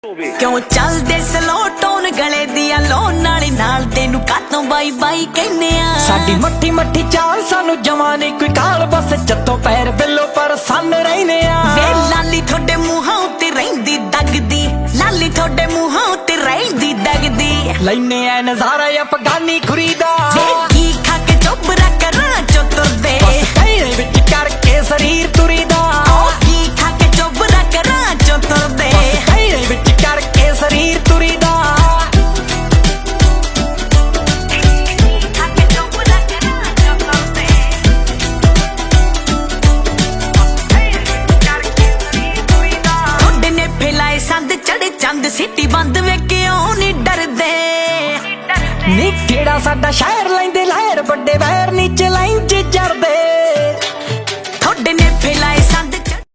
क्यों चलदे slow tone गले दिया लोन नाल तेनू कातों बाई बाई कहने आ। साडी मट्ठी मट्ठी चाल सानू जवानी कोई काल बस जत्तों पैर बिल्लो पर सन रहने आ। वे लाली थोड़े मुहां उत्ते रहिंदी दगदी, लाली थोड़े मुहां उत्ते रहिंदी दगदी। लैने आ नजारा अफगानी खुरीदा, वे की खा के चोबरा करां चोतरदे, बस तेरे विच करके शरीर तुरीदा। की खा के चोबरा करां चोतरदे, बस तेरे विच करके शरीर तुरीदा। चढ़े चंद सिटी बंद वे क्यों नहीं डरदे। नी केड़ा साडा शहर लैंदे लहर बड़े वैर नीचे लाइन च चढ़दे।